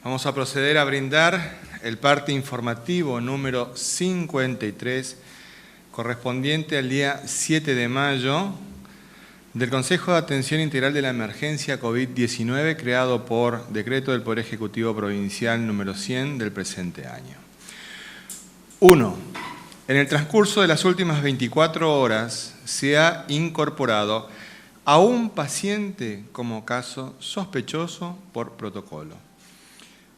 Vamos a proceder a brindar el parte informativo número 53, correspondiente al día 7 de mayo, del Consejo de Atención Integral de la Emergencia COVID-19, creado por decreto del Poder Ejecutivo Provincial número 100 del presente año. 1. En el transcurso de las últimas 24 horas se ha incorporado a un paciente como caso sospechoso por protocolo.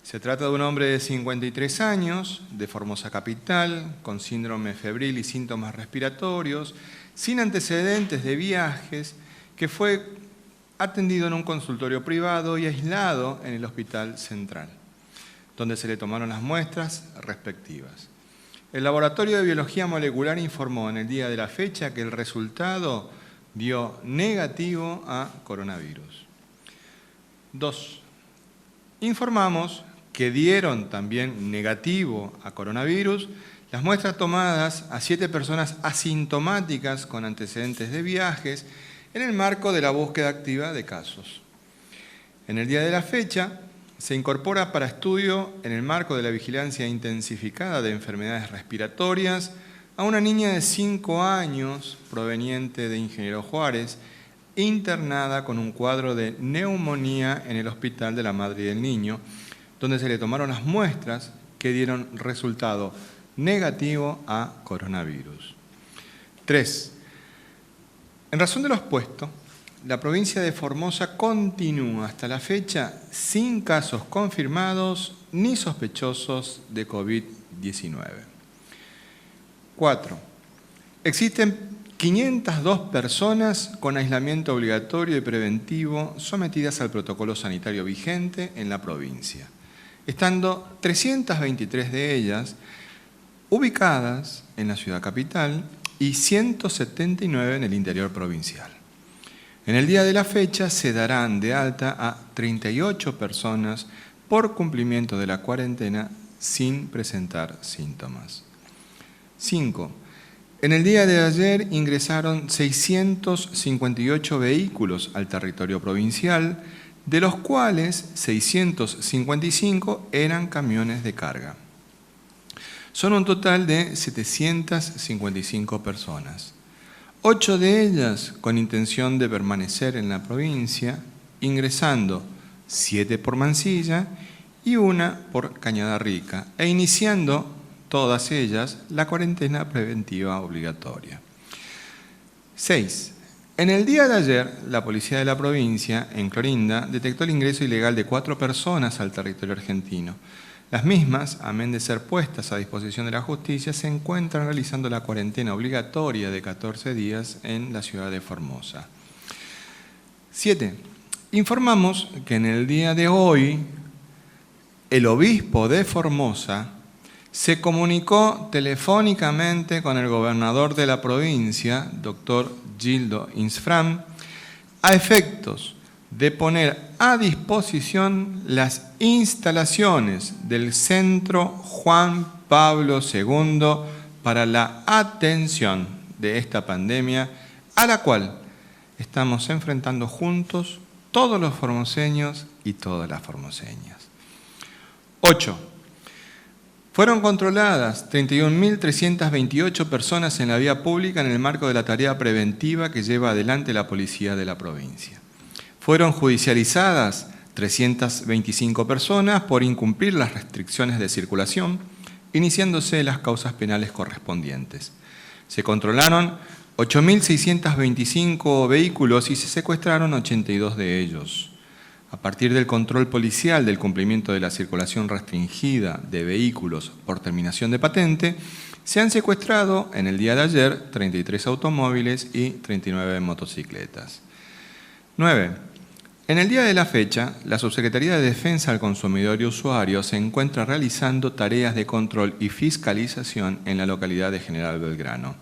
Se trata de un hombre de 53 años, de Formosa Capital, con síndrome febril y síntomas respiratorios, sin antecedentes de viajes, que fue atendido en un consultorio privado y aislado en el Hospital Central, donde se le tomaron las muestras respectivas. El Laboratorio de Biología Molecular informó en el día de la fecha que el resultado dio negativo a coronavirus. 2. Informamos que dieron también negativo a coronavirus las muestras tomadas a 7 personas asintomáticas con antecedentes de viajes en el marco de la búsqueda activa de casos. En el día de la fecha se incorpora para estudio en el marco de la vigilancia intensificada de enfermedades respiratorias a una niña de 5 años proveniente de Ingeniero Juárez, internada con un cuadro de neumonía en el Hospital de la Madre y del Niño, donde se le tomaron las muestras que dieron resultado negativo a coronavirus. 3. En razón de lo expuesto, la provincia de Formosa continúa hasta la fecha sin casos confirmados ni sospechosos de COVID-19. 4. Existen 502 personas con aislamiento obligatorio y preventivo sometidas al protocolo sanitario vigente en la provincia, estando 323 de ellas ubicadas en la ciudad capital y 179 en el interior provincial. En el día de la fecha se darán de alta a 38 personas por cumplimiento de la cuarentena sin presentar síntomas. 5. En el día de ayer ingresaron 658 vehículos al territorio provincial, de los cuales 655 eran camiones de carga. Son un total de 755 personas. 8 de ellas con intención de permanecer en la provincia, ingresando 7 por Mansilla y 1 por Cañada Rica, e iniciando todas ellas la cuarentena preventiva obligatoria. 6. En el día de ayer, la policía de la provincia, en Clorinda, detectó el ingreso ilegal de 4 personas al territorio argentino. Las mismas, amén de ser puestas a disposición de la justicia, se encuentran realizando la cuarentena obligatoria de 14 días en la ciudad de Formosa. 7. Informamos que en el día de hoy, el obispo de Formosa se comunicó telefónicamente con el gobernador de la provincia, doctor Gildo Insfram, a efectos de poner a disposición las instalaciones del Centro Juan Pablo II para la atención de esta pandemia, a la cual estamos enfrentando juntos todos los formoseños y todas las formoseñas. 8. Fueron controladas 31.328 personas en la vía pública en el marco de la tarea preventiva que lleva adelante la policía de la provincia. Fueron judicializadas 325 personas por incumplir las restricciones de circulación, iniciándose las causas penales correspondientes. Se controlaron 8.625 vehículos y se secuestraron 82 de ellos. A partir del control policial del cumplimiento de la circulación restringida de vehículos por terminación de patente, se han secuestrado en el día de ayer 33 automóviles y 39 motocicletas. 9. En el día de la fecha, la Subsecretaría de Defensa al Consumidor y Usuario se encuentra realizando tareas de control y fiscalización en la localidad de General Belgrano.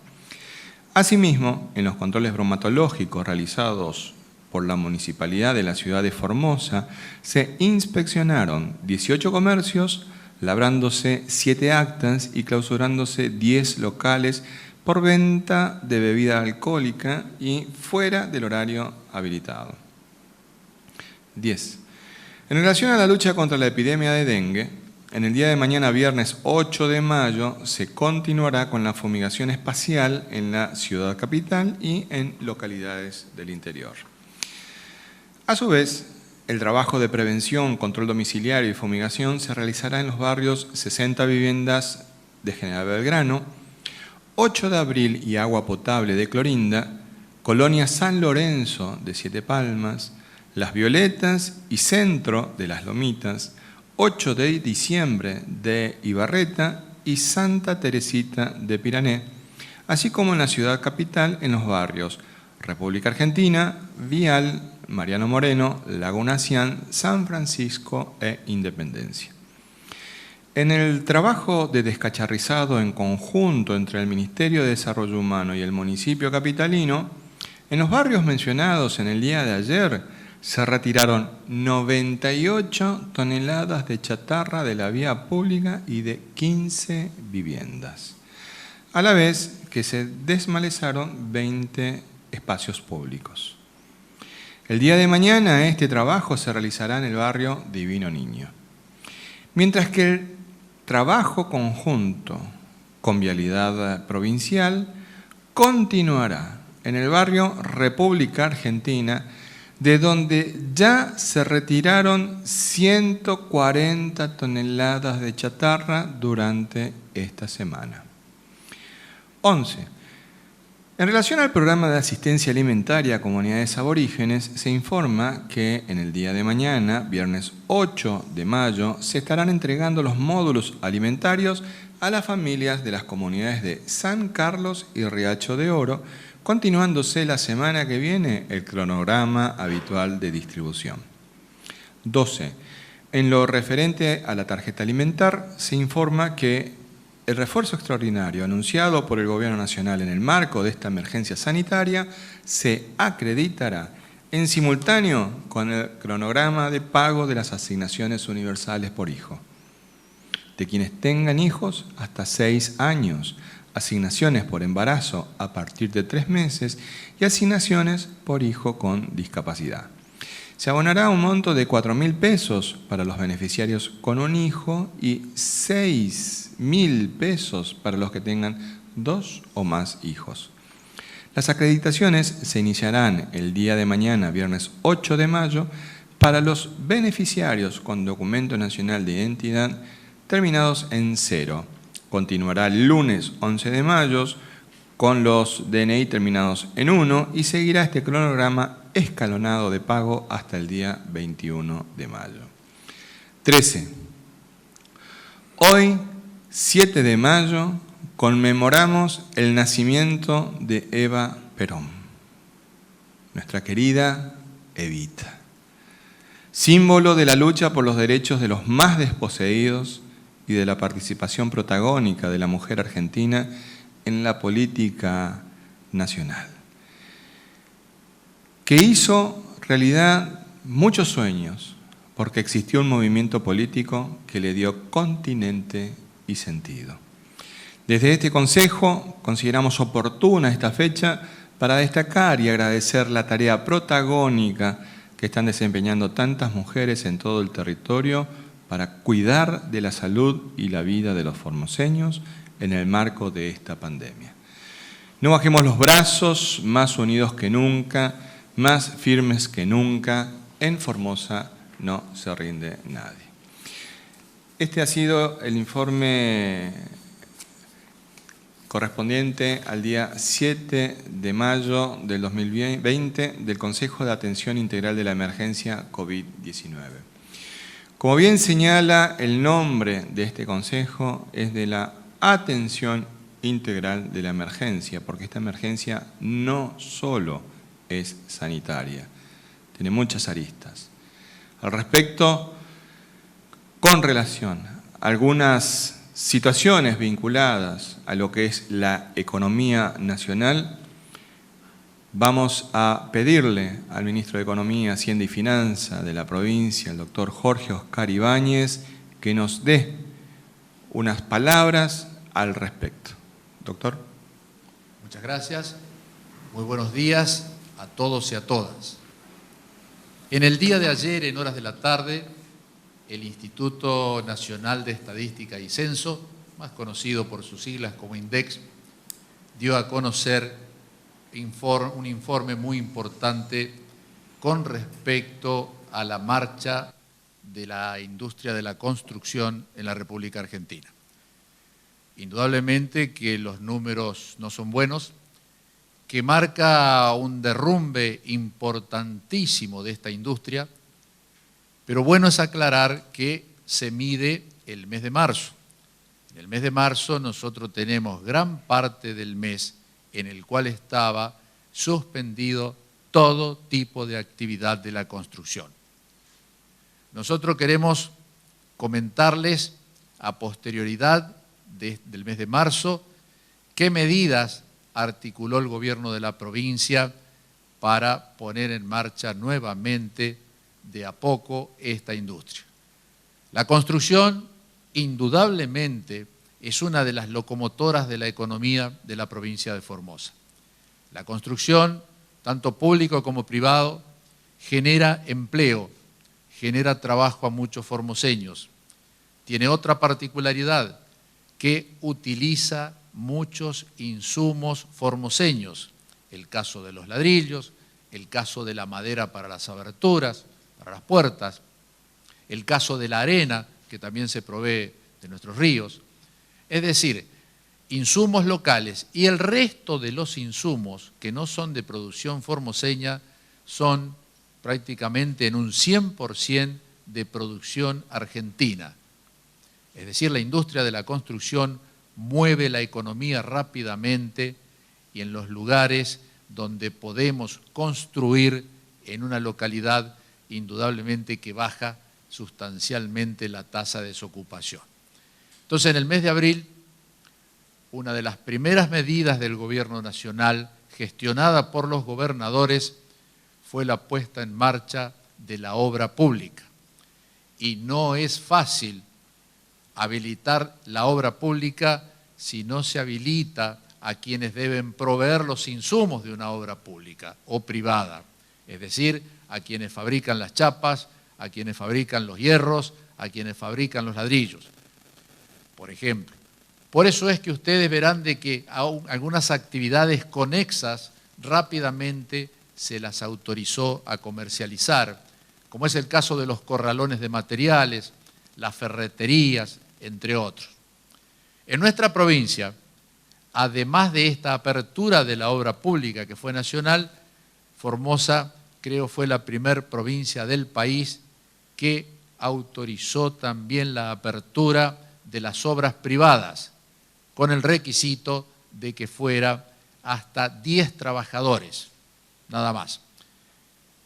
Asimismo, en los controles bromatológicos realizados por la Municipalidad de la ciudad de Formosa, se inspeccionaron 18 comercios, labrándose 7 actas y clausurándose 10 locales por venta de bebida alcohólica y fuera del horario habilitado. 10. En relación a la lucha contra la epidemia de dengue, en el día de mañana, viernes 8 de mayo, se continuará con la fumigación espacial en la ciudad capital y en localidades del interior. A su vez, el trabajo de prevención, control domiciliario y fumigación se realizará en los barrios 60 Viviendas de General Belgrano, 8 de Abril y Agua Potable de Clorinda, Colonia San Lorenzo de Siete Palmas, Las Violetas y Centro de Las Lomitas, 8 de diciembre de Ibarreta y Santa Teresita de Pirané, así como en la ciudad capital en los barrios República Argentina, Vial, Mariano Moreno, Laguna Cian, San Francisco e Independencia. En el trabajo de descacharrizado en conjunto entre el Ministerio de Desarrollo Humano y el municipio capitalino, en los barrios mencionados en el día de ayer se retiraron 98 toneladas de chatarra de la vía pública y de 15 viviendas, a la vez que se desmalezaron 20 espacios públicos. El día de mañana este trabajo se realizará en el barrio Divino Niño. Mientras que el trabajo conjunto con Vialidad Provincial continuará en el barrio República Argentina, de donde ya se retiraron 140 toneladas de chatarra durante esta semana. 11. En relación al programa de asistencia alimentaria a comunidades aborígenes, se informa que en el día de mañana, viernes 8 de mayo, se estarán entregando los módulos alimentarios a las familias de las comunidades de San Carlos y Riacho de Oro, continuándose la semana que viene el cronograma habitual de distribución. 12. En lo referente a la tarjeta alimentar, se informa que el refuerzo extraordinario anunciado por el Gobierno Nacional en el marco de esta emergencia sanitaria se acreditará en simultáneo con el cronograma de pago de las asignaciones universales por hijo. De quienes tengan hijos hasta 6 años, asignaciones por embarazo a partir de 3 meses y asignaciones por hijo con discapacidad. Se abonará un monto de 4.000 pesos para los beneficiarios con un hijo y 6.000 pesos para los que tengan 2 o más hijos. Las acreditaciones se iniciarán el día de mañana, viernes 8 de mayo, para los beneficiarios con documento nacional de identidad terminados en 0. Continuará el lunes 11 de mayo con los DNI terminados en 1 y seguirá este cronograma escalonado de pago hasta el día 21 de mayo. 13. Hoy, 7 de mayo, conmemoramos el nacimiento de Eva Perón, nuestra querida Evita, símbolo de la lucha por los derechos de los más desposeídos y de la participación protagónica de la mujer argentina en la política nacional, que hizo realidad muchos sueños, porque existió un movimiento político que le dio continente y sentido. Desde este Consejo consideramos oportuna esta fecha para destacar y agradecer la tarea protagónica que están desempeñando tantas mujeres en todo el territorio para cuidar de la salud y la vida de los formoseños en el marco de esta pandemia. No bajemos los brazos, más unidos que nunca, más firmes que nunca. En Formosa no se rinde nadie. Este ha sido el informe correspondiente al día 7 de mayo del 2020 del Consejo de Atención Integral de la Emergencia COVID-19. Como bien señala el nombre de este consejo, es de la atención integral de la emergencia, porque esta emergencia no solo es sanitaria, tiene muchas aristas. Al respecto, con relación a algunas situaciones vinculadas a lo que es la economía nacional, vamos a pedirle al ministro de Economía, Hacienda y Finanza de la provincia, el doctor Jorge Oscar Ibáñez, que nos dé unas palabras al respecto. Doctor. Muchas gracias. Muy buenos días a todos y a todas. En el día de ayer, en horas de la tarde, el Instituto Nacional de Estadística y Censo, más conocido por sus siglas como INDEX, dio a conocer un informe muy importante con respecto a la marcha de la industria de la construcción en la República Argentina. Indudablemente que los números no son buenos, que marca un derrumbe importantísimo de esta industria, pero bueno es aclarar que se mide el mes de marzo. En el mes de marzo nosotros tenemos gran parte del mes en el cual estaba suspendido todo tipo de actividad de la construcción. Nosotros queremos comentarles a posterioridad del mes de marzo qué medidas articuló el gobierno de la provincia para poner en marcha nuevamente de a poco esta industria. La construcción indudablemente es una de las locomotoras de la economía de la provincia de Formosa. La construcción, tanto público como privado, genera empleo, genera trabajo a muchos formoseños. Tiene otra particularidad, que utiliza muchos insumos formoseños, el caso de los ladrillos, el caso de la madera para las aberturas, para las puertas, el caso de la arena, que también se provee de nuestros ríos. Es decir, insumos locales y el resto de los insumos que no son de producción formoseña son prácticamente en un 100% de producción argentina. Es decir, la industria de la construcción mueve la economía rápidamente y en los lugares donde podemos construir en una localidad, indudablemente que baja sustancialmente la tasa de desocupación. Entonces, en el mes de abril, una de las primeras medidas del gobierno nacional, gestionada por los gobernadores, fue la puesta en marcha de la obra pública. Y no es fácil habilitar la obra pública si no se habilita a quienes deben proveer los insumos de una obra pública o privada, es decir, a quienes fabrican las chapas, a quienes fabrican los hierros, a quienes fabrican los ladrillos, por ejemplo. Por eso es que ustedes verán de que algunas actividades conexas rápidamente se las autorizó a comercializar, como es el caso de los corralones de materiales, las ferreterías, entre otros. En nuestra provincia, además de esta apertura de la obra pública que fue nacional, Formosa creo fue la primera provincia del país que autorizó también la apertura de las obras privadas, con el requisito de que fuera hasta 10 trabajadores, nada más.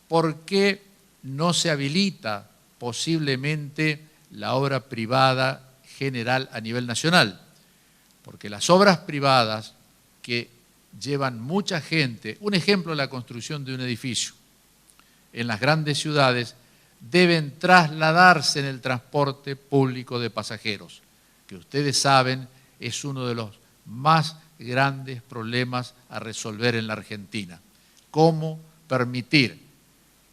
¿Por qué no se habilita posiblemente la obra privada general a nivel nacional? Porque las obras privadas que llevan mucha gente, un ejemplo, la construcción de un edificio en las grandes ciudades, deben trasladarse en el transporte público de pasajeros, que ustedes saben es uno de los más grandes problemas a resolver en la Argentina. ¿Cómo permitir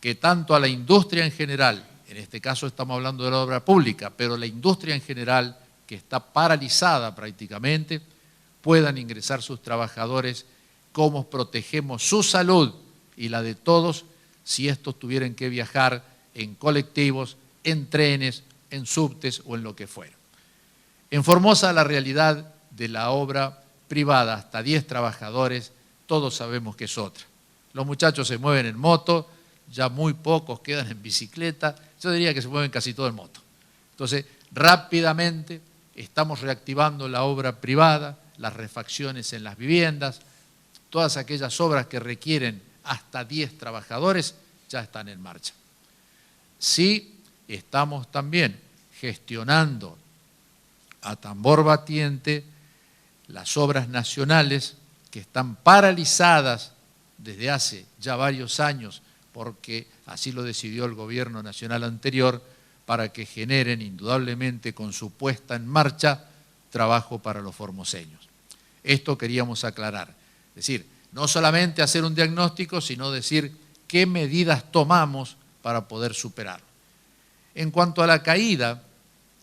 que tanto a la industria en general, en este caso estamos hablando de la obra pública, pero la industria en general, que está paralizada prácticamente, puedan ingresar sus trabajadores? ¿Cómo protegemos su salud y la de todos si estos tuvieran que viajar en colectivos, en trenes, en subtes o en lo que fuera? En Formosa la realidad de la obra privada, hasta 10 trabajadores, todos sabemos que es otra. Los muchachos se mueven en moto, ya muy pocos quedan en bicicleta, yo diría que se mueven casi todo en moto. Entonces, rápidamente estamos reactivando la obra privada, las refacciones en las viviendas, todas aquellas obras que requieren hasta 10 trabajadores ya están en marcha. Sí, estamos también gestionando a tambor batiente las obras nacionales que están paralizadas desde hace ya varios años, porque así lo decidió el gobierno nacional anterior, para que generen indudablemente con su puesta en marcha trabajo para los formoseños. Esto queríamos aclarar, es decir, no solamente hacer un diagnóstico, sino decir qué medidas tomamos para poder superarlo. En cuanto a la caída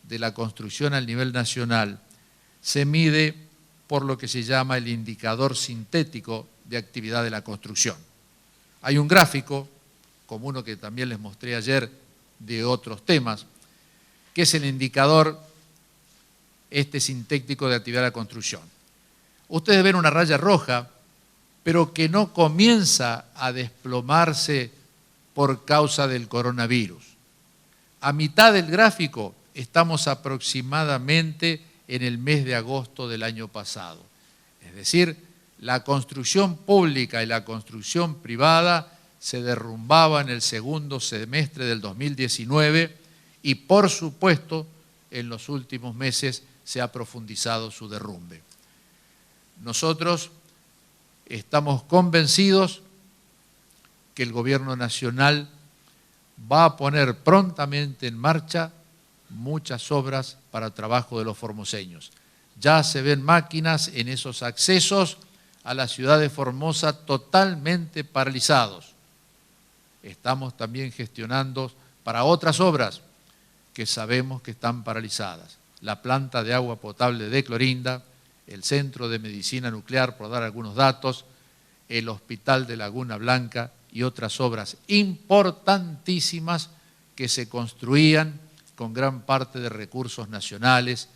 de la construcción a nivel nacional, se mide por lo que se llama el indicador sintético de actividad de la construcción. Hay un gráfico, como uno que también les mostré ayer de otros temas, que es el indicador sintético de actividad de la construcción. Ustedes ven una raya roja, pero que no comienza a desplomarse por causa del coronavirus. A mitad del gráfico estamos aproximadamente en el mes de agosto del año pasado. Es decir, la construcción pública y la construcción privada se derrumbaba en el segundo semestre del 2019 y, por supuesto, en los últimos meses se ha profundizado su derrumbe. Nosotros estamos convencidos que el Gobierno Nacional va a poner prontamente en marcha muchas obras para trabajo de los formoseños. Ya se ven máquinas en esos accesos a la ciudad de Formosa totalmente paralizados. Estamos también gestionando para otras obras que sabemos que están paralizadas. La planta de agua potable de Clorinda, el Centro de Medicina Nuclear, por dar algunos datos, el Hospital de Laguna Blanca y otras obras importantísimas que se construían con gran parte de recursos nacionales,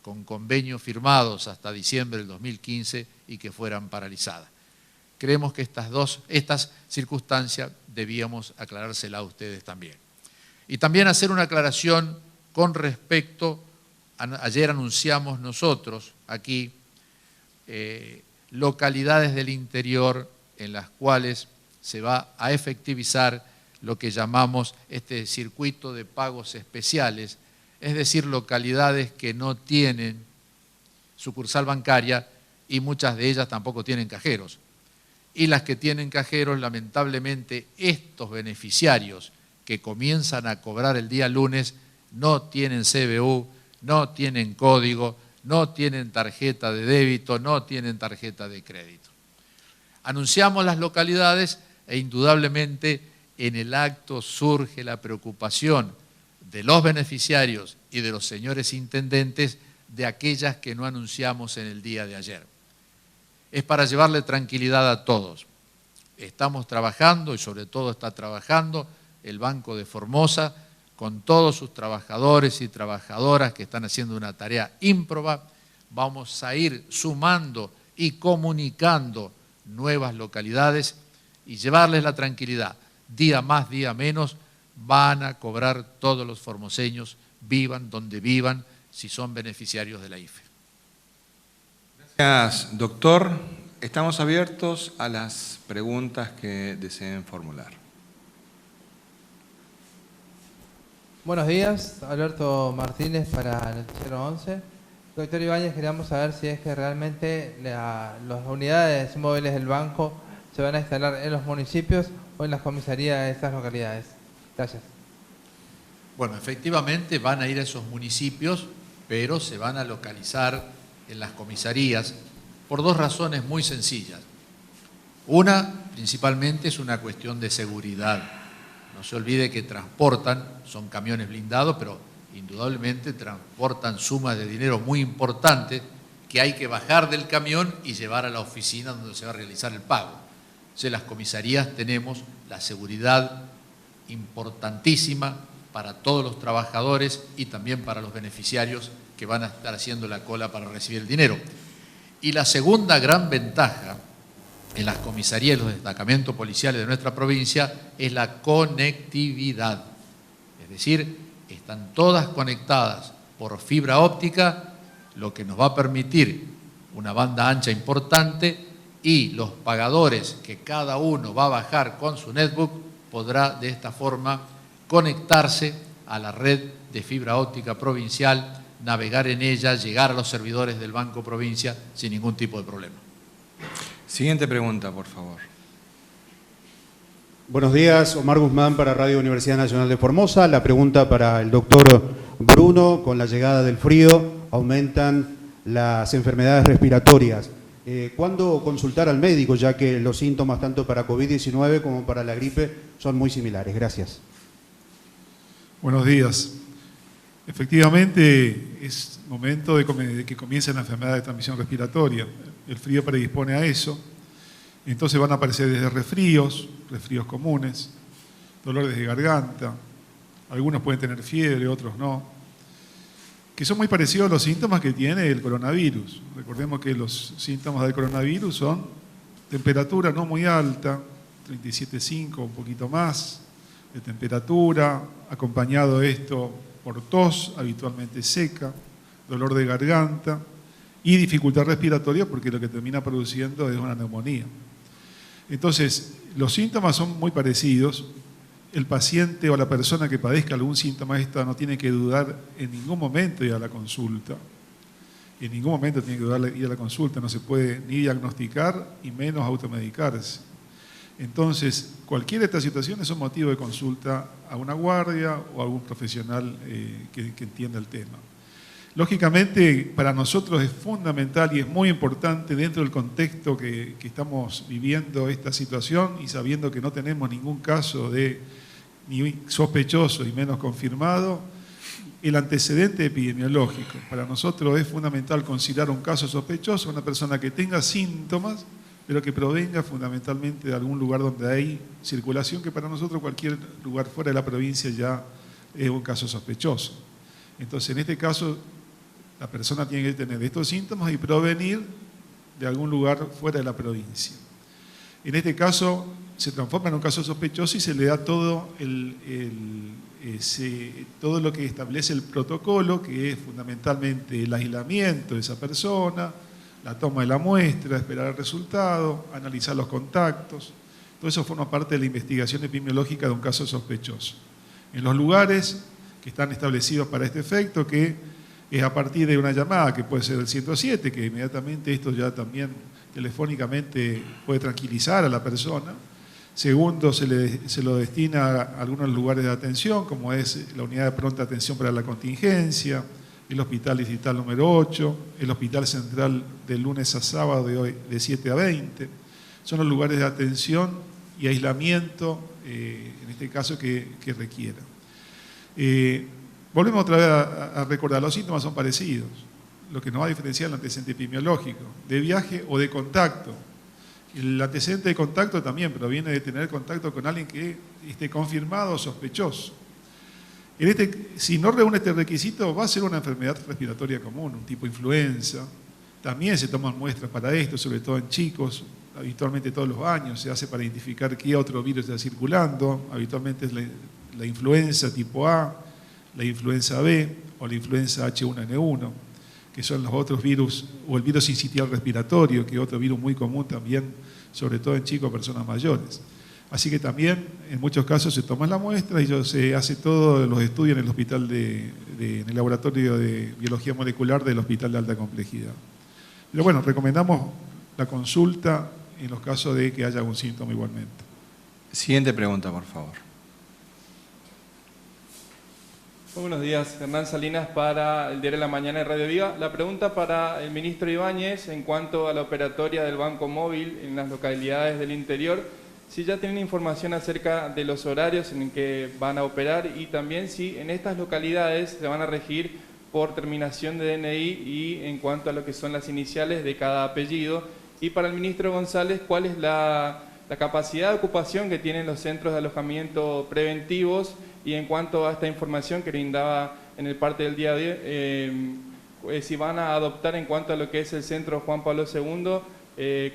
con convenios firmados hasta diciembre del 2015 y que fueran paralizadas. Creemos que estas circunstancias debíamos aclarárselas a ustedes también. Y también hacer una aclaración con respecto, ayer anunciamos nosotros aquí, localidades del interior en las cuales se va a efectivizar lo que llamamos este circuito de pagos especiales, es decir, localidades que no tienen sucursal bancaria y muchas de ellas tampoco tienen cajeros. Y las que tienen cajeros, lamentablemente, estos beneficiarios que comienzan a cobrar el día lunes no tienen CBU, no tienen código, no tienen tarjeta de débito, no tienen tarjeta de crédito. Anunciamos las localidades e indudablemente en el acto surge la preocupación de los beneficiarios y de los señores intendentes de aquellas que no anunciamos en el día de ayer. Es para llevarle tranquilidad a todos. Estamos trabajando y sobre todo está trabajando el Banco de Formosa con todos sus trabajadores y trabajadoras que están haciendo una tarea ímproba. Vamos a ir sumando y comunicando nuevas localidades y llevarles la tranquilidad. Día más, día menos, van a cobrar todos los formoseños, vivan donde vivan, si son beneficiarios de la IFE. Gracias, doctor. Estamos abiertos a las preguntas que deseen formular. Buenos días, Alberto Martínez para Noticiero 11. Doctor Ibáñez, queríamos saber si es que realmente las unidades móviles del banco se van a instalar en los municipios o en las comisarías de estas localidades. Gracias. Bueno, efectivamente van a ir a esos municipios, pero se van a localizar en las comisarías por dos razones muy sencillas. Una, principalmente, es una cuestión de seguridad. No se olvide que transportan, son camiones blindados, pero indudablemente transportan sumas de dinero muy importantes que hay que bajar del camión y llevar a la oficina donde se va a realizar el pago. Entonces, en las comisarías tenemos la seguridad importantísima para todos los trabajadores y también para los beneficiarios que van a estar haciendo la cola para recibir el dinero. Y la segunda gran ventaja en las comisarías y los destacamentos policiales de nuestra provincia es la conectividad. Es decir, están todas conectadas por fibra óptica, lo que nos va a permitir una banda ancha importante y los pagadores que cada uno va a bajar con su netbook podrá de esta forma conectarse a la red de fibra óptica provincial, navegar en ella, llegar a los servidores del Banco Provincia sin ningún tipo de problema. Siguiente pregunta, por favor. Buenos días, Omar Guzmán para Radio Universidad Nacional de Formosa. La pregunta para el doctor Bruno: con la llegada del frío aumentan las enfermedades respiratorias. ¿Cuándo consultar al médico, ya que los síntomas tanto para COVID-19 como para la gripe son muy similares? Gracias. Buenos días. Efectivamente, es momento de que comience la enfermedad de transmisión respiratoria. El frío predispone a eso. Entonces van a aparecer desde resfríos comunes, dolores de garganta, algunos pueden tener fiebre, otros no, que son muy parecidos a los síntomas que tiene el coronavirus. Recordemos que los síntomas del coronavirus son temperatura no muy alta, 37,5, un poquito más de temperatura, acompañado esto por tos, habitualmente seca, dolor de garganta y dificultad respiratoria, porque lo que termina produciendo es una neumonía. Entonces, los síntomas son muy parecidos. El paciente o la persona que padezca algún síntoma esta no tiene que dudar en ningún momento ir a la consulta. En ningún momento tiene que dudar ir a la consulta, no se puede ni diagnosticar y menos automedicarse. Entonces, cualquiera de estas situaciones son motivo de consulta a una guardia o a algún profesional que entienda el tema. Lógicamente, para nosotros es fundamental y es muy importante dentro del contexto que estamos viviendo esta situación y sabiendo que no tenemos ningún caso de ni sospechoso y menos confirmado, el antecedente epidemiológico. Para nosotros es fundamental considerar un caso sospechoso, una persona que tenga síntomas, pero que provenga fundamentalmente de algún lugar donde hay circulación, que para nosotros cualquier lugar fuera de la provincia ya es un caso sospechoso. Entonces, en este caso, la persona tiene que tener estos síntomas y provenir de algún lugar fuera de la provincia. En este caso, se transforma en un caso sospechoso y se le da todo todo lo que establece el protocolo, que es fundamentalmente el aislamiento de esa persona, la toma de la muestra, esperar el resultado, analizar los contactos. Todo eso forma parte de la investigación epidemiológica de un caso sospechoso. En los lugares que están establecidos para este efecto, que es a partir de una llamada que puede ser el 107, que inmediatamente esto ya también telefónicamente puede tranquilizar a la persona. Segundo, se lo destina a algunos lugares de atención, como es la unidad de pronta atención para la contingencia, el hospital distrital número 8, el hospital central de lunes a sábado de 7 a 20. Son los lugares de atención y aislamiento, en este caso, que requiera. Volvemos otra vez a recordar, los síntomas son parecidos. Lo que nos va a diferenciar es el antecedente epidemiológico, de viaje o de contacto. El antecedente de contacto también proviene de tener contacto con alguien que esté confirmado o sospechoso. Si no reúne este requisito, va a ser una enfermedad respiratoria común, un tipo influenza. También se toman muestras para esto, sobre todo en chicos, habitualmente todos los años se hace para identificar qué otro virus está circulando. Habitualmente es la influenza tipo A, la influenza B o la influenza H1N1, que son los otros virus, o el virus sincitial respiratorio, que es otro virus muy común también, sobre todo en chicos, personas mayores. Así que también en muchos casos se toma la muestra y se hace todos los estudios en el hospital en el laboratorio de biología molecular del Hospital de Alta Complejidad. Pero bueno, recomendamos la consulta en los casos de que haya algún síntoma igualmente. Siguiente pregunta, por favor. Muy buenos días, Hernán Salinas para el Diario de la Mañana de Radio Viva. La pregunta para el ministro Ibáñez en cuanto a la operatoria del Banco Móvil en las localidades del interior, si ya tienen información acerca de los horarios en que van a operar y también si en estas localidades se van a regir por terminación de DNI y en cuanto a lo que son las iniciales de cada apellido. Y para el ministro González, ¿cuál es la capacidad de ocupación que tienen los centros de alojamiento preventivos? Y en cuanto a esta información que brindaba en el parte del día de hoy, si van a adoptar en cuanto a lo que es el centro Juan Pablo II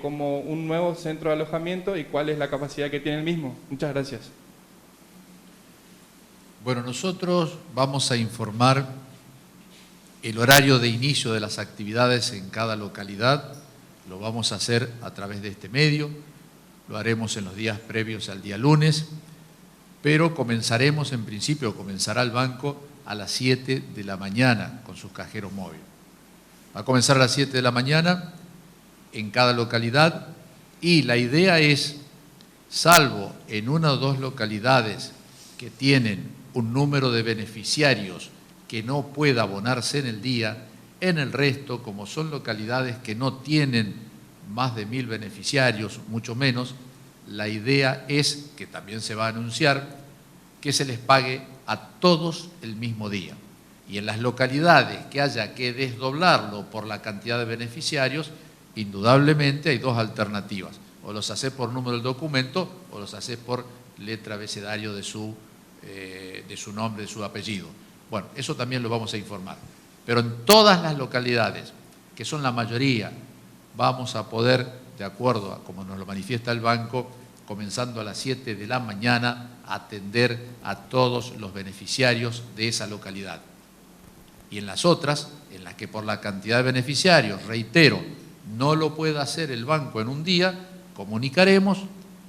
como un nuevo centro de alojamiento y cuál es la capacidad que tiene el mismo. Muchas gracias. Bueno, nosotros vamos a informar el horario de inicio de las actividades en cada localidad. Lo vamos a hacer a través de este medio, lo haremos en los días previos al día lunes, pero comenzaremos en principio, comenzará el banco a las 7 de la mañana con sus cajeros móviles. Va a comenzar a las 7 de la mañana en cada localidad y la idea es, salvo en una o dos localidades que tienen un número de beneficiarios que no pueda abonarse en el día, en el resto, como son localidades que no tienen más de 1000 beneficiarios, mucho menos, la idea es, que también se va a anunciar, que se les pague a todos el mismo día. Y en las localidades que haya que desdoblarlo por la cantidad de beneficiarios, indudablemente hay dos alternativas. O los haces por número del documento o los haces por letra abecedario de su nombre, de su apellido. Bueno, eso también lo vamos a informar. Pero en todas las localidades, que son la mayoría, vamos a poder, de acuerdo a como nos lo manifiesta el banco, comenzando a las 7 de la mañana, atender a todos los beneficiarios de esa localidad. Y en las otras, en las que por la cantidad de beneficiarios, reitero, no lo pueda hacer el banco en un día, comunicaremos,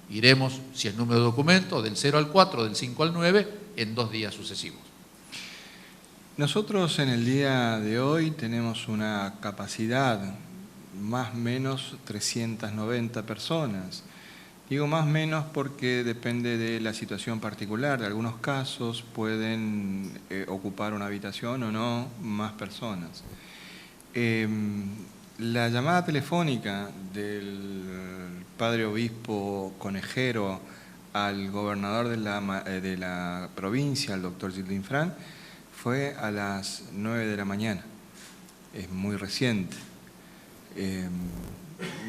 iremos, si es número de documento, del 0 al 4, del 5 al 9, en 2 días sucesivos. Nosotros en el día de hoy tenemos una capacidad más o menos 390 personas. Digo más o menos porque depende de la situación particular. En algunos casos pueden ocupar una habitación o no más personas. La llamada telefónica del padre obispo Conejero al gobernador de la provincia, el doctor Gilles Linfrán, fue a las 9 de la mañana. Es muy reciente.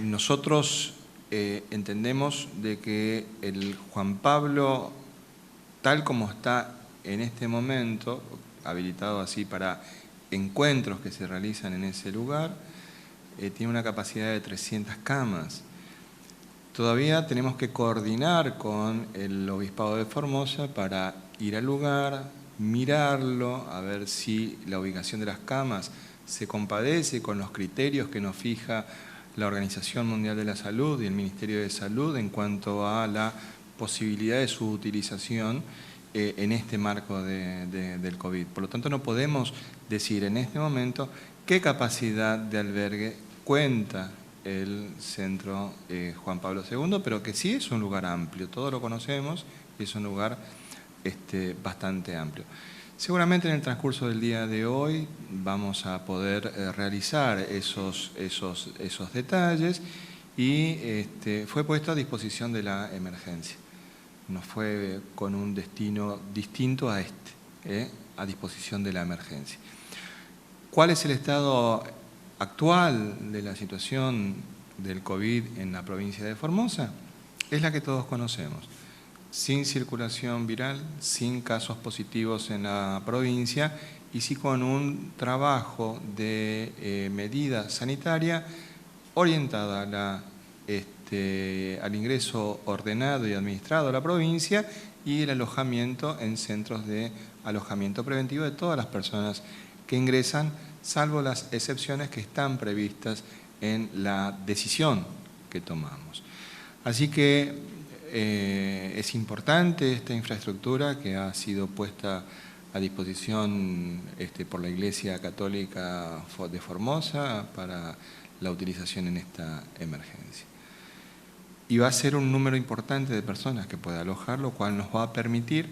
Nosotros entendemos de que el Juan Pablo, tal como está en este momento, habilitado así para encuentros que se realizan en ese lugar, tiene una capacidad de 300 camas. Todavía tenemos que coordinar con el Obispado de Formosa para ir al lugar, mirarlo, a ver si la ubicación de las camas se compadece con los criterios que nos fija la Organización Mundial de la Salud y el Ministerio de Salud en cuanto a la posibilidad de su utilización en este marco del COVID. Por lo tanto, no podemos decir en este momento qué capacidad de albergue cuenta el Centro Juan Pablo II, pero que sí es un lugar amplio, todos lo conocemos, es un lugar bastante amplio. Seguramente en el transcurso del día de hoy vamos a poder realizar esos detalles y fue puesto a disposición de la emergencia. No fue con un destino distinto a a disposición de la emergencia. ¿Cuál es el estado actual de la situación del COVID en la provincia de Formosa? Es la que todos conocemos. Sin circulación viral, sin casos positivos en la provincia y sí con un trabajo de medida sanitaria orientada al ingreso ordenado y administrado a la provincia y el alojamiento en centros de alojamiento preventivo de todas las personas que ingresan, salvo las excepciones que están previstas en la decisión que tomamos. Así que es importante esta infraestructura que ha sido puesta a disposición por la Iglesia Católica de Formosa para la utilización en esta emergencia. Y va a ser un número importante de personas que pueda alojar, lo cual nos va a permitir,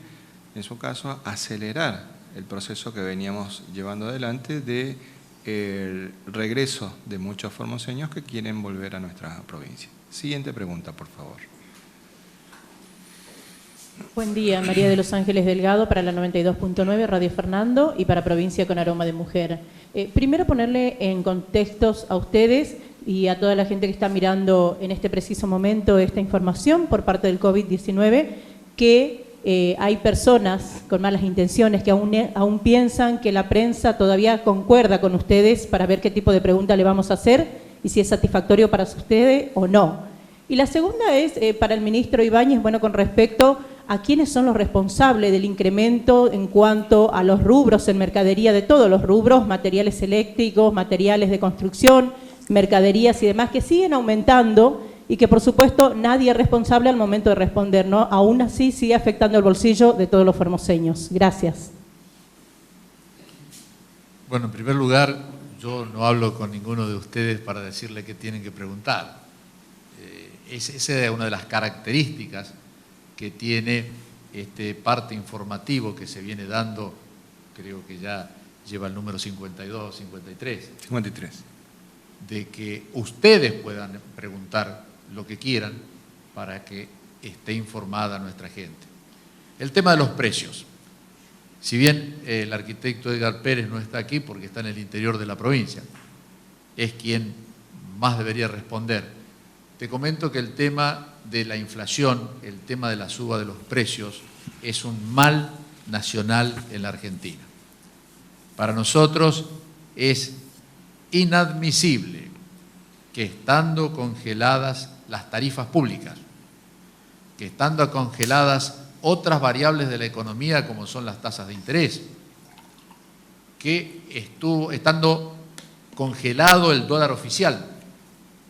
en su caso, acelerar el proceso que veníamos llevando adelante de el regreso de muchos formoseños que quieren volver a nuestra provincia. Siguiente pregunta, por favor. Buen día, María de los Ángeles Delgado para la 92.9, Radio Fernando y para Provincia con Aroma de Mujer. Primero ponerle en contextos a ustedes y a toda la gente que está mirando en este preciso momento esta información por parte del COVID-19, que hay personas con malas intenciones que aún piensan que la prensa todavía concuerda con ustedes para ver qué tipo de pregunta le vamos a hacer y si es satisfactorio para ustedes o no. Y la segunda es para el ministro Ibáñez, bueno, con respecto a quiénes son los responsables del incremento en cuanto a los rubros en mercadería de todos los rubros, materiales eléctricos, materiales de construcción, mercaderías y demás, que siguen aumentando y que por supuesto nadie es responsable al momento de responder, ¿no? Aún así sigue afectando el bolsillo de todos los formoseños. Gracias. Bueno, en primer lugar, yo no hablo con ninguno de ustedes para decirle qué tienen que preguntar. Esa es una de las características que tiene este parte informativo que se viene dando, creo que ya lleva el número 52, 53. 53. De que ustedes puedan preguntar lo que quieran para que esté informada nuestra gente. El tema de los precios. Si bien el arquitecto Edgar Pérez no está aquí porque está en el interior de la provincia, es quien más debería responder. Te comento que el tema de la inflación, el tema de la suba de los precios, es un mal nacional en la Argentina. Para nosotros es inadmisible que estando congeladas las tarifas públicas, que estando congeladas otras variables de la economía como son las tasas de interés, que estando congelado el dólar oficial,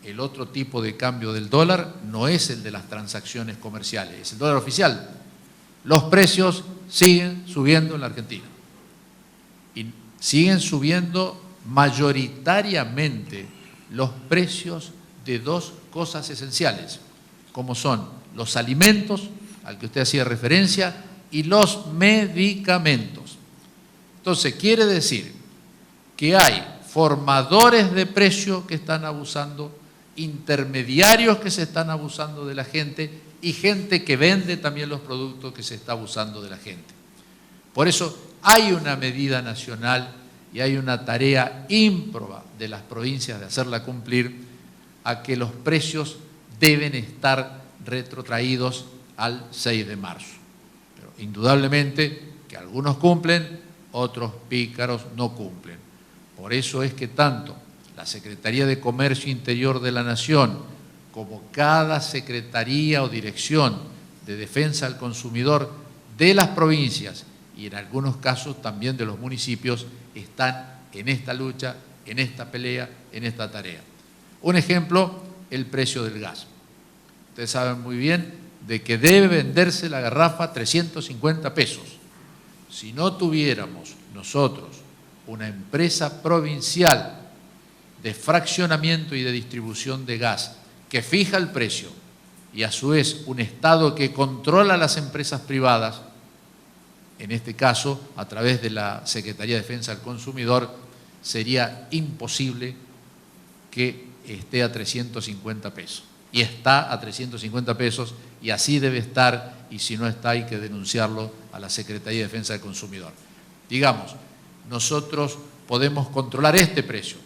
el otro tipo de cambio del dólar no es el de las transacciones comerciales, es el dólar oficial. Los precios siguen subiendo en la Argentina y siguen subiendo mayoritariamente los precios de dos cosas esenciales, como son los alimentos, al que usted hacía referencia, y los medicamentos. Entonces, quiere decir que hay formadores de precio que están abusando, intermediarios que se están abusando de la gente y gente que vende también los productos que se está abusando de la gente. Por eso hay una medida nacional y hay una tarea ímproba de las provincias de hacerla cumplir, a que los precios deben estar retrotraídos al 6 de marzo. Pero indudablemente que algunos cumplen, otros pícaros no cumplen. Por eso es que tanto la Secretaría de Comercio Interior de la Nación como cada secretaría o dirección de defensa al consumidor de las provincias y en algunos casos también de los municipios están en esta lucha, en esta pelea, en esta tarea. Un ejemplo, el precio del gas. Ustedes saben muy bien de que debe venderse la garrafa 350 pesos. Si no tuviéramos nosotros una empresa provincial de fraccionamiento y de distribución de gas que fija el precio y a su vez un Estado que controla las empresas privadas, en este caso a través de la Secretaría de Defensa del Consumidor, sería imposible que esté a 350 pesos. Y está a 350 pesos y así debe estar, y si no está hay que denunciarlo a la Secretaría de Defensa del Consumidor. Digamos, nosotros podemos controlar este precio.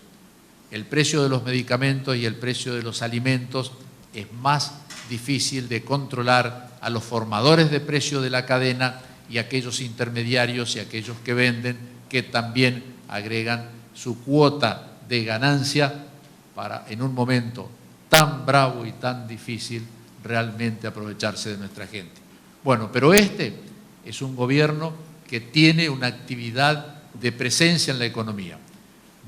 El precio de los medicamentos y el precio de los alimentos es más difícil de controlar a los formadores de precio de la cadena y aquellos intermediarios y aquellos que venden, que también agregan su cuota de ganancia para en un momento tan bravo y tan difícil realmente aprovecharse de nuestra gente. Bueno, pero este es un gobierno que tiene una actividad de presencia en la economía.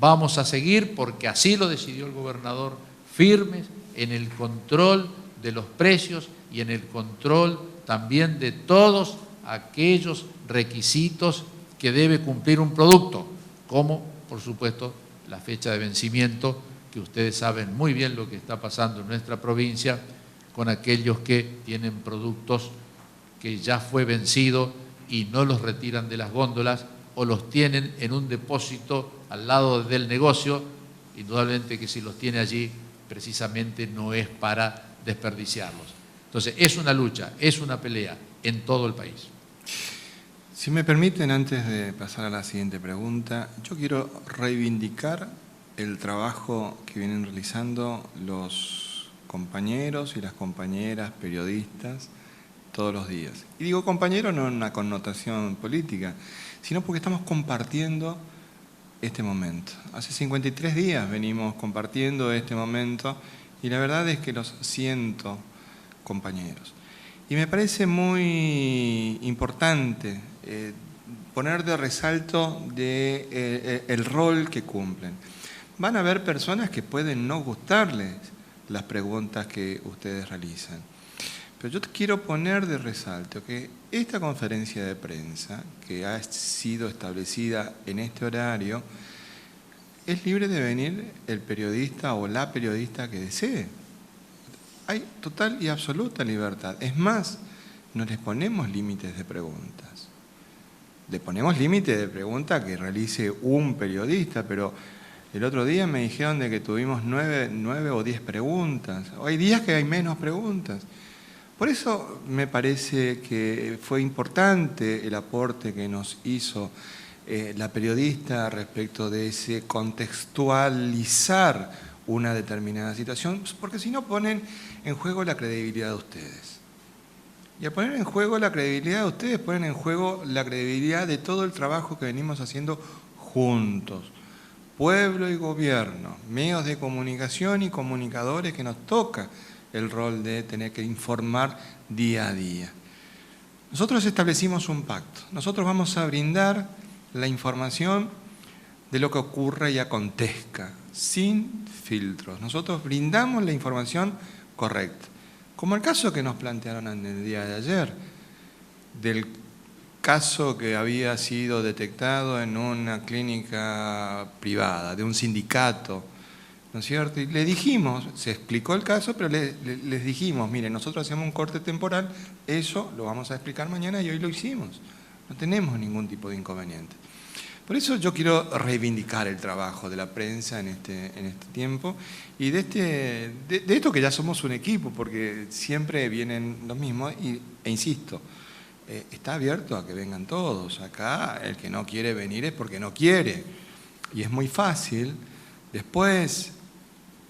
Vamos a seguir, porque así lo decidió el gobernador, firmes en el control de los precios y en el control también de todos aquellos requisitos que debe cumplir un producto, como por supuesto la fecha de vencimiento, que ustedes saben muy bien lo que está pasando en nuestra provincia con aquellos que tienen productos que ya fue vencido y no los retiran de las góndolas o los tienen en un depósito al lado del negocio. Indudablemente que si los tiene allí precisamente no es para desperdiciarlos. Entonces es una lucha, es una pelea en todo el país. Si me permiten, antes de pasar a la siguiente pregunta, yo quiero reivindicar el trabajo que vienen realizando los compañeros y las compañeras periodistas todos los días. Y digo compañero no en una connotación política, sino porque estamos compartiendo este momento. Hace 53 días venimos compartiendo este momento y la verdad es que los siento compañeros. Y me parece muy importante poner de resalto el rol que cumplen. Van a haber personas que pueden no gustarles las preguntas que ustedes realizan. Pero yo quiero poner de resalto que esta conferencia de prensa, que ha sido establecida en este horario, es libre de venir el periodista o la periodista que desee. Hay total y absoluta libertad. Es más, no les ponemos límites de preguntas. Le ponemos límites de preguntas que realice un periodista, pero el otro día me dijeron de que tuvimos 9 o 10 preguntas. Hay días que hay menos preguntas. Por eso me parece que fue importante el aporte que nos hizo la periodista respecto de ese contextualizar una determinada situación, porque si no ponen en juego la credibilidad de ustedes. Y al poner en juego la credibilidad de ustedes, ponen en juego la credibilidad de todo el trabajo que venimos haciendo juntos. Pueblo y gobierno, medios de comunicación y comunicadores que nos toca el rol de tener que informar día a día. Nosotros establecimos un pacto. Nosotros vamos a brindar la información de lo que ocurre y acontezca, sin filtros. Nosotros brindamos la información correcta. Como el caso que nos plantearon en el día de ayer, del caso que había sido detectado en una clínica privada, de un sindicato, ¿no es cierto? Y le dijimos, se explicó el caso, pero les dijimos, miren, nosotros hacemos un corte temporal, eso lo vamos a explicar mañana y hoy lo hicimos. No tenemos ningún tipo de inconveniente. Por eso yo quiero reivindicar el trabajo de la prensa en este tiempo y de esto que ya somos un equipo, porque siempre vienen los mismos e insisto, está abierto a que vengan todos. Acá el que no quiere venir es porque no quiere. Y es muy fácil después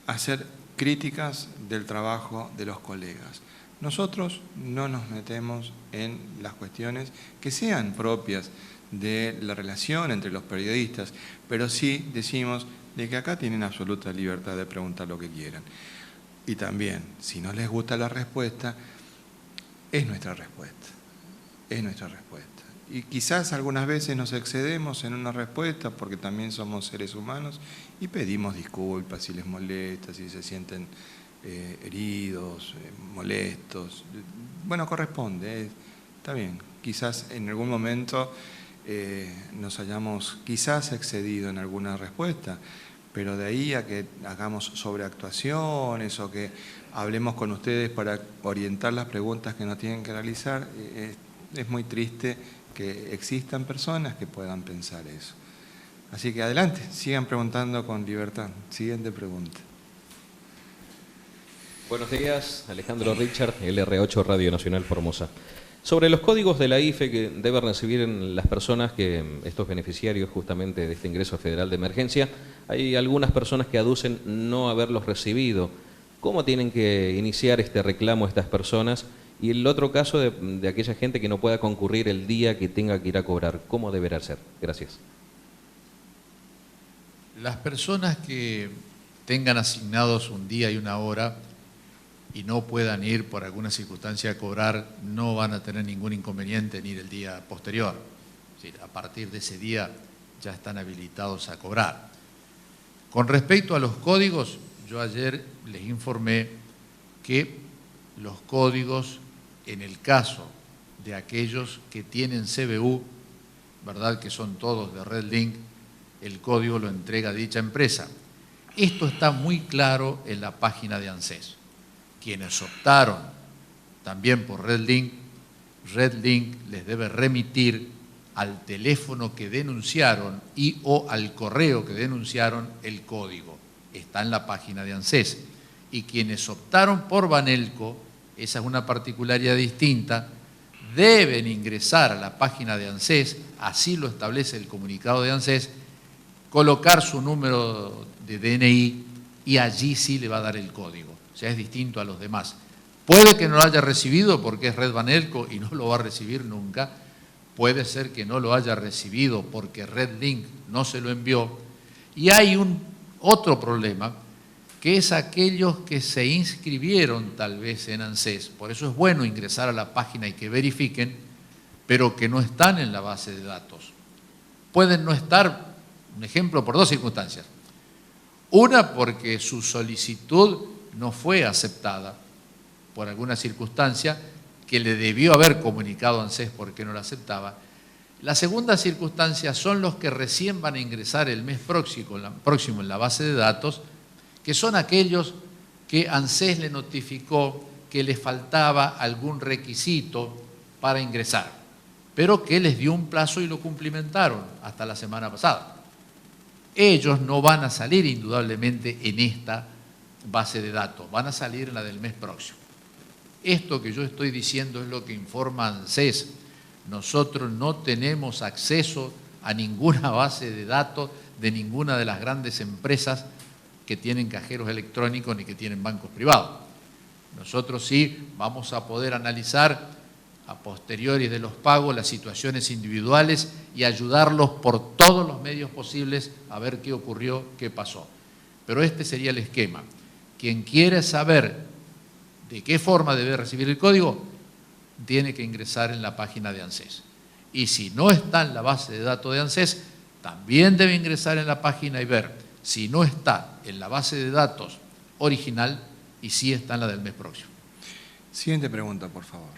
hacer críticas del trabajo de los colegas. Nosotros no nos metemos en las cuestiones que sean propias de la relación entre los periodistas, pero sí decimos de que acá tienen absoluta libertad de preguntar lo que quieran. Y también, si no les gusta la respuesta, es nuestra respuesta. Es nuestra respuesta. Y quizás algunas veces nos excedemos en una respuesta porque también somos seres humanos y pedimos disculpas si les molesta, si se sienten heridos, molestos. Bueno, corresponde, está bien. Quizás en algún momento nos hayamos quizás excedido en alguna respuesta, pero de ahí a que hagamos sobreactuaciones o que hablemos con ustedes para orientar las preguntas que nos tienen que realizar, es muy triste que existan personas que puedan pensar eso. Así que adelante, sigan preguntando con libertad. Siguiente pregunta. Buenos días, Alejandro Richard, LR8 Radio Nacional Formosa. Sobre los códigos de la IFE que deben recibir las personas, estos beneficiarios justamente de este ingreso federal de emergencia, hay algunas personas que aducen no haberlos recibido. ¿Cómo tienen que iniciar este reclamo estas personas? Y el otro caso de aquella gente que no pueda concurrir el día que tenga que ir a cobrar, ¿cómo deberá ser? Gracias. Las personas que tengan asignados un día y una hora y no puedan ir por alguna circunstancia a cobrar, no van a tener ningún inconveniente en ir el día posterior. Es decir, a partir de ese día ya están habilitados a cobrar. Con respecto a los códigos, yo ayer les informé que los códigos, en el caso de aquellos que tienen CBU, ¿verdad?, que son todos de RedLink, el código lo entrega dicha empresa. Esto está muy claro en la página de ANSES. Quienes optaron también por RedLink, RedLink les debe remitir al teléfono que denunciaron y o al correo que denunciaron el código. Está en la página de ANSES. Y quienes optaron por Banelco, esa es una particularidad distinta, deben ingresar a la página de ANSES, así lo establece el comunicado de ANSES, colocar su número de DNI y allí sí le va a dar el código. O sea, es distinto a los demás. Puede que no lo haya recibido porque es Red Banelco y no lo va a recibir nunca. Puede ser que no lo haya recibido porque RedLink no se lo envió. Y hay otro problema, que es aquellos que se inscribieron tal vez en ANSES. Por eso es bueno ingresar a la página y que verifiquen, pero que no están en la base de datos. Pueden no estar, un ejemplo, por dos circunstancias. Una, porque su solicitud no fue aceptada por alguna circunstancia que le debió haber comunicado a ANSES porque no la aceptaba. La segunda circunstancia son los que recién van a ingresar el mes próximo en la base de datos, que son aquellos que ANSES le notificó que les faltaba algún requisito para ingresar, pero que les dio un plazo y lo cumplimentaron hasta la semana pasada. Ellos no van a salir indudablemente en esta base de datos, van a salir en la del mes próximo. Esto que yo estoy diciendo es lo que informa ANSES. Nosotros no tenemos acceso a ninguna base de datos de ninguna de las grandes empresas que tienen cajeros electrónicos ni que tienen bancos privados. Nosotros sí vamos a poder analizar a posteriori de los pagos las situaciones individuales y ayudarlos por todos los medios posibles a ver qué ocurrió, qué pasó. Pero este sería el esquema. Quien quiera saber de qué forma debe recibir el código, tiene que ingresar en la página de ANSES. Y si no está en la base de datos de ANSES, también debe ingresar en la página y ver si no está en la base de datos original y si está en la del mes próximo. Siguiente pregunta, por favor.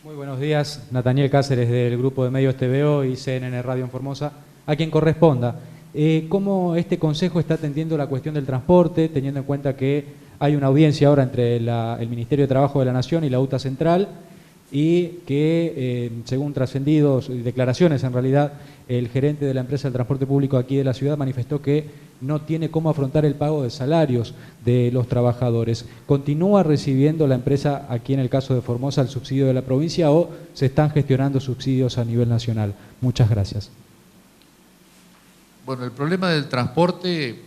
Muy buenos días, Nathaniel Cáceres del grupo de medios TVO y CNN Radio en Formosa. A quien corresponda, ¿cómo este Consejo está atendiendo la cuestión del transporte, teniendo en cuenta que hay una audiencia ahora entre el Ministerio de Trabajo de la Nación y la UTA Central y que, según trascendidos y declaraciones en realidad, el gerente de la empresa del transporte público aquí de la ciudad manifestó que no tiene cómo afrontar el pago de salarios de los trabajadores? ¿Continúa recibiendo la empresa, aquí en el caso de Formosa, el subsidio de la provincia o se están gestionando subsidios a nivel nacional? Muchas gracias. Bueno, el problema del transporte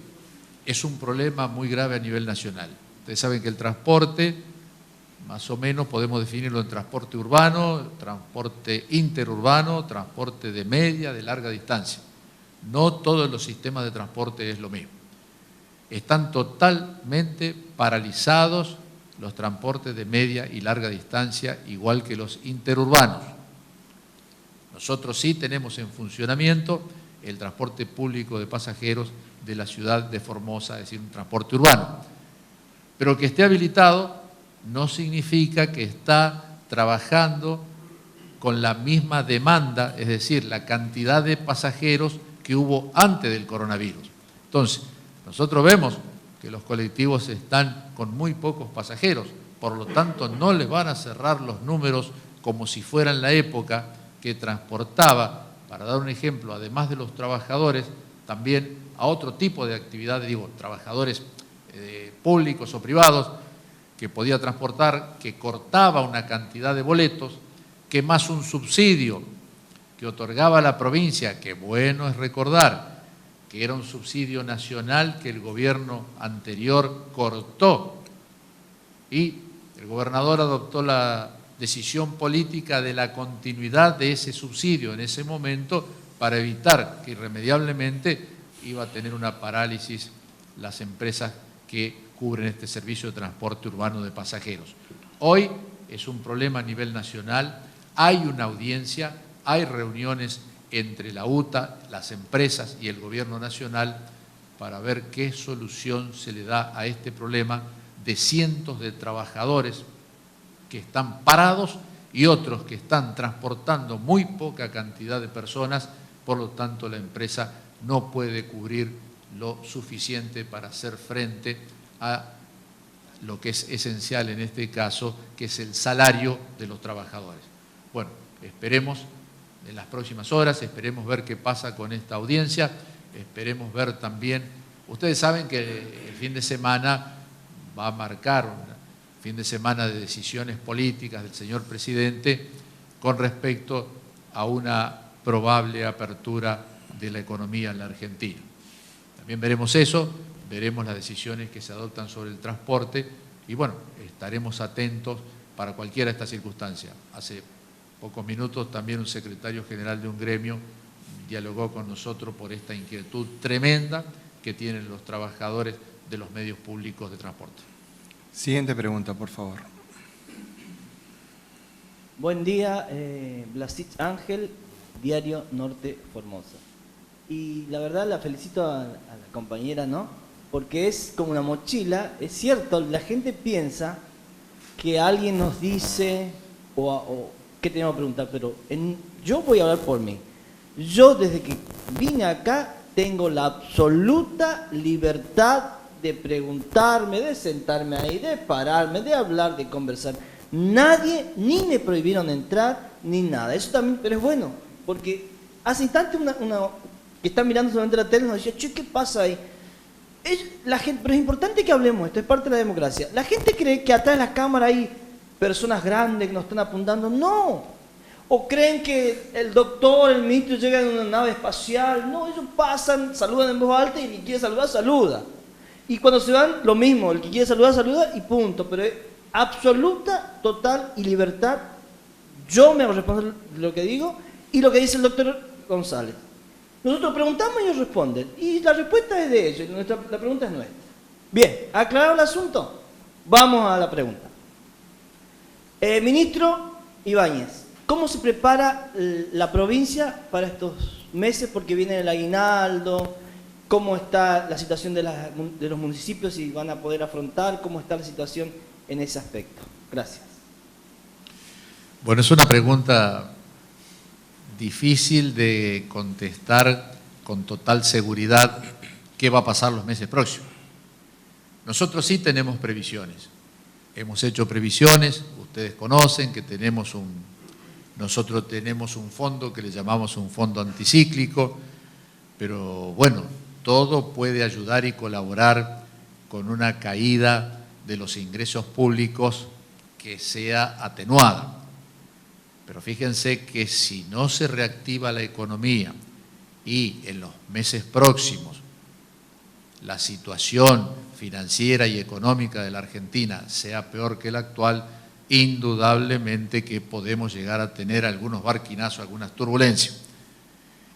es un problema muy grave a nivel nacional. Ustedes saben que el transporte, más o menos podemos definirlo en transporte urbano, transporte interurbano, transporte de media, de larga distancia. No todos los sistemas de transporte es lo mismo. Están totalmente paralizados los transportes de media y larga distancia, igual que los interurbanos. Nosotros sí tenemos en funcionamiento el transporte público de pasajeros de la ciudad de Formosa, es decir, un transporte urbano. Pero que esté habilitado no significa que está trabajando con la misma demanda, es decir, la cantidad de pasajeros que hubo antes del coronavirus. Entonces, nosotros vemos que los colectivos están con muy pocos pasajeros, por lo tanto no les van a cerrar los números como si fuera en la época que transportaba, para dar un ejemplo, además de los trabajadores, también a otro tipo de actividades, digo, trabajadores públicos o privados, que podía transportar, que cortaba una cantidad de boletos, que más un subsidio que otorgaba la provincia, que bueno es recordar que era un subsidio nacional que el gobierno anterior cortó y el gobernador adoptó la decisión política de la continuidad de ese subsidio en ese momento para evitar que irremediablemente iba a tener una parálisis las empresas que cubren este servicio de transporte urbano de pasajeros. Hoy es un problema a nivel nacional, hay una audiencia, hay reuniones entre la UTA, las empresas y el gobierno nacional para ver qué solución se le da a este problema de cientos de trabajadores que están parados y otros que están transportando muy poca cantidad de personas, por lo tanto la empresa no puede cubrir lo suficiente para hacer frente a lo que es esencial en este caso, que es el salario de los trabajadores. Bueno, esperemos en las próximas horas, esperemos ver qué pasa con esta audiencia, esperemos ver también, ustedes saben que el fin de semana va a marcar un fin de semana de decisiones políticas del señor presidente con respecto a una probable apertura de la economía en la Argentina. También veremos eso, veremos las decisiones que se adoptan sobre el transporte y bueno, estaremos atentos para cualquiera de estas circunstancias. Hace pocos minutos también un secretario general de un gremio dialogó con nosotros por esta inquietud tremenda que tienen los trabajadores de los medios públicos de transporte. Siguiente pregunta, por favor. Buen día, Blasich Ángel, Diario Norte Formosa. Y la verdad la felicito a la compañera, ¿no? Porque es como una mochila, es cierto, la gente piensa que alguien nos dice o qué tenemos que preguntar, pero yo voy a hablar por mí. Yo desde que vine acá tengo la absoluta libertad de preguntarme, de sentarme ahí, de pararme, de hablar, de conversar. Nadie, ni me prohibieron entrar, ni nada. Eso también, pero es bueno, porque hace instante una que está mirando solamente la tele nos decía, che, ¿qué pasa ahí? Pero es importante que hablemos, esto es parte de la democracia. La gente cree que atrás de las cámaras hay personas grandes que nos están apuntando. No. O creen que el doctor, el ministro llega en una nave espacial. No, ellos pasan, saludan en voz alta y el que quiere saludar, saluda. Y cuando se van, lo mismo, el que quiere saludar, saluda y punto. Pero es absoluta, total y libertad. Yo me hago responsable de lo que digo y lo que dice el doctor González. Nosotros preguntamos y ellos responden. Y la respuesta es de ellos, la pregunta es nuestra. Bien, aclarado el asunto, vamos a la pregunta. Ministro Ibáñez, ¿cómo se prepara la provincia para estos meses? Porque viene el aguinaldo, ¿cómo está la situación de los municipios y van a poder afrontar? ¿Cómo está la situación en ese aspecto? Gracias. Bueno, es una pregunta difícil de contestar con total seguridad qué va a pasar los meses próximos. Nosotros sí tenemos previsiones. Hemos hecho previsiones, ustedes conocen que nosotros tenemos un fondo que le llamamos un fondo anticíclico, pero bueno, todo puede ayudar y colaborar con una caída de los ingresos públicos que sea atenuada. Pero fíjense que si no se reactiva la economía y en los meses próximos la situación financiera y económica de la Argentina sea peor que la actual, indudablemente que podemos llegar a tener algunos barquinazos, algunas turbulencias.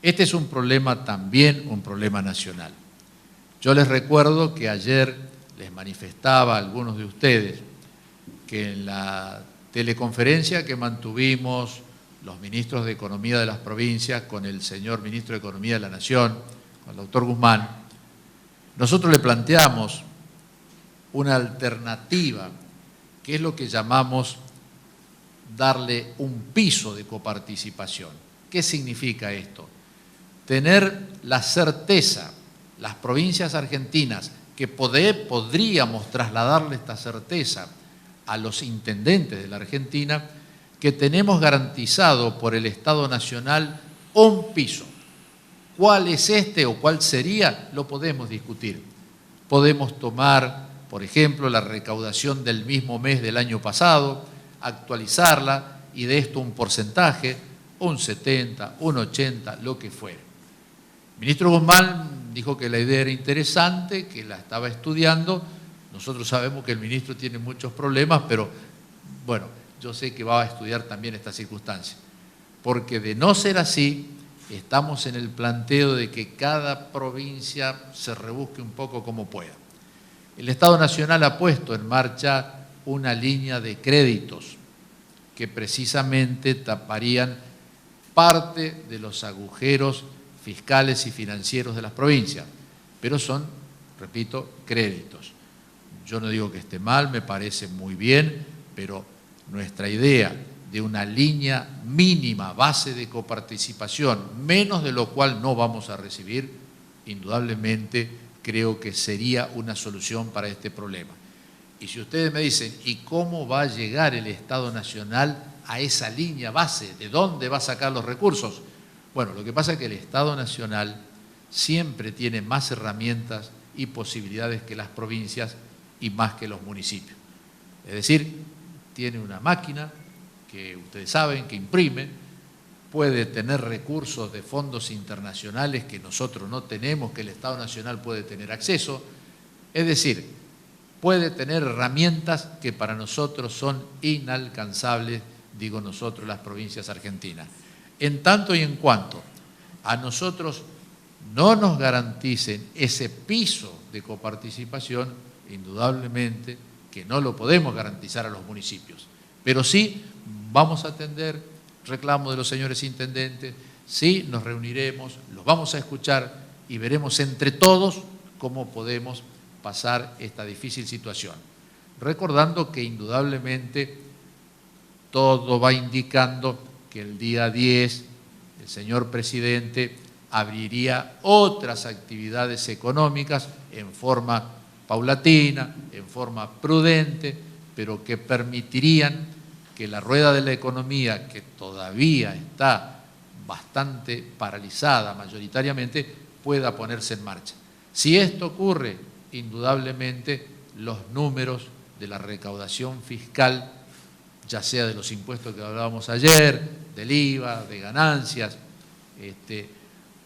Este es un problema también, un problema nacional. Yo les recuerdo que ayer les manifestaba a algunos de ustedes que en la teleconferencia que mantuvimos los ministros de Economía de las provincias con el señor ministro de Economía de la Nación, con el doctor Guzmán, nosotros le planteamos una alternativa, que es lo que llamamos darle un piso de coparticipación. ¿Qué significa esto? Tener la certeza, las provincias argentinas, que podríamos trasladarle esta certeza a los intendentes de la Argentina, que tenemos garantizado por el Estado Nacional un piso. ¿Cuál es este o cuál sería? Lo podemos discutir. Podemos tomar, por ejemplo, la recaudación del mismo mes del año pasado, actualizarla y de esto un porcentaje, un 70, un 80, lo que fuera. El ministro Guzmán dijo que la idea era interesante, que la estaba estudiando. Nosotros sabemos que el ministro tiene muchos problemas, pero bueno, yo sé que va a estudiar también esta circunstancia. Porque de no ser así, estamos en el planteo de que cada provincia se rebusque un poco como pueda. El Estado Nacional ha puesto en marcha una línea de créditos que precisamente taparían parte de los agujeros fiscales y financieros de las provincias, pero son, repito, créditos. Yo no digo que esté mal, me parece muy bien, pero nuestra idea de una línea mínima base de coparticipación, menos de lo cual no vamos a recibir, indudablemente creo que sería una solución para este problema. Y si ustedes me dicen, ¿y cómo va a llegar el Estado Nacional a esa línea base? ¿De dónde va a sacar los recursos? Bueno, lo que pasa es que el Estado Nacional siempre tiene más herramientas y posibilidades que las provincias y más que los municipios. Es decir, tiene una máquina que ustedes saben que imprime, puede tener recursos de fondos internacionales que nosotros no tenemos, que el Estado Nacional puede tener acceso. Es decir, puede tener herramientas que para nosotros son inalcanzables, digo nosotros, las provincias argentinas. En tanto y en cuanto a nosotros no nos garanticen ese piso de coparticipación, indudablemente que no lo podemos garantizar a los municipios. Pero sí vamos a atender reclamos de los señores intendentes, sí nos reuniremos, los vamos a escuchar y veremos entre todos cómo podemos pasar esta difícil situación. Recordando que indudablemente todo va indicando que el día 10 el señor presidente abriría otras actividades económicas en forma paulatina, en forma prudente, pero que permitirían que la rueda de la economía, que todavía está bastante paralizada mayoritariamente, pueda ponerse en marcha. Si esto ocurre, indudablemente los números de la recaudación fiscal, ya sea de los impuestos que hablábamos ayer, del IVA, de ganancias,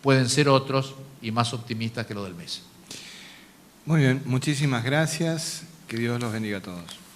pueden ser otros y más optimistas que los del mes. Muy bien, muchísimas gracias. Que Dios los bendiga a todos.